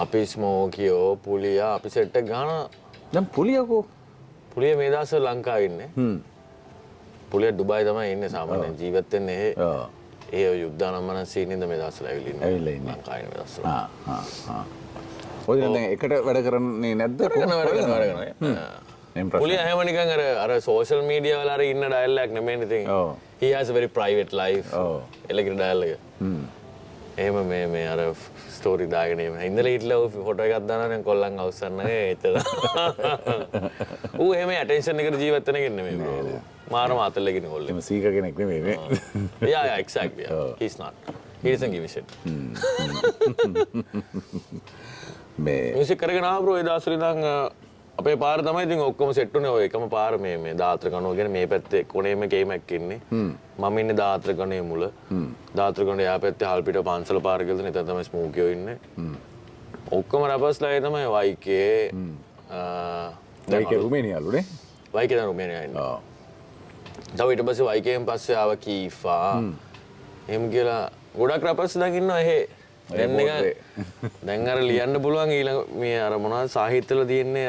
අපි ස්මෝකියෝ පුලියා අපි සෙට් එක ගහන දැන් පුලියකෝ පුලිය මේ දවස්වල ලංකාවේ ඉන්නේ. පුලිය ඩුබායි තමයි ඉන්නේ සාමාන්‍යයෙන් ජීවත් වෙන්නේ ඒ යුද්ධානම්මන සීනින්ද මේ දවස්වල ඇවිල්ලා ඉන්නේ. ලංකාවේ මේ දවස්වල. ඔය දැන් එකට වැඩ කරන්නේ නැද්ද? වැඩ කරනවා. පුලිය හැම නිකන් අර සෝෂල් මීඩියා වල අර ඉන්න ඩයල් එකක් නෙමෙයි ඉතින්. He has a very private life. එලකිර ඩයල් එක. එහෙම මේ අර ස්ටෝරි දාගෙන ඉඳලා හිටලා ෆොටෝ එකක් දානවා නම් කොල්ලන් අවසන්නගේ එතන. ඌ එහෙම ඇටෙන්ෂන් එකට ජීවත් වෙන කෙනෙක් නෙමෙයි බ්‍රෝ. මාරම අතල්ලා කියන කොල්ලෙක්. එම සීක කෙනෙක් නෙමෙයි නේ. Yeah, exactly. He's not. He doesn't give a shit. මේ මියුසික් කරගෙන ආව බ්‍රෝ ඒ දවස්වල ඉඳන් අපේ පාර තමයි ඉතින් ඔක්කොම සෙට් උනේ ඔය එකම පාර මේ දාත්‍ර කණුව කියන්නේ මේ පැත්තේ කොනේම කේමක් ඉන්නේ මම ඉන්නේ දාත්‍ර කණේ මුල දාත්‍ර කණේ යා පැත්තේ හල්පිට පන්සල පාර කියලා තියෙන එතන තමයි ස්මෝකියෝ ඉන්නේ ඔක්කොම රැපර්ස්ලා ඒ තමයි YK YK රුමේනියාලු නේ YK දැන් රුමේනියා ඉන්නේ තව ඊට පස්සේ YK න් පස්සේ ආව කීෆා එහෙම කියලා ගොඩක් රැපර්ස් දැන් ඉන්නවා එහෙ දැන් අර ලියන්න පුළුවන් ඊළඟ මේ අර මොනවද සාහිත්‍යවල තියෙන්නේ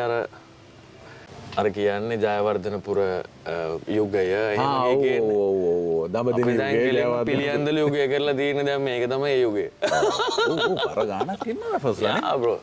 අර කියන්නේ ජයවර්ධනපුර යුගය එහෙම කියන්නේ දඹදිව යුගය පිළියන්දල යුගය කරලා තියෙන දැන් මේක තමයි ඒ යුගය පර ගානක් ඉන්නවා ෆස්ලා යා බ්‍රෝ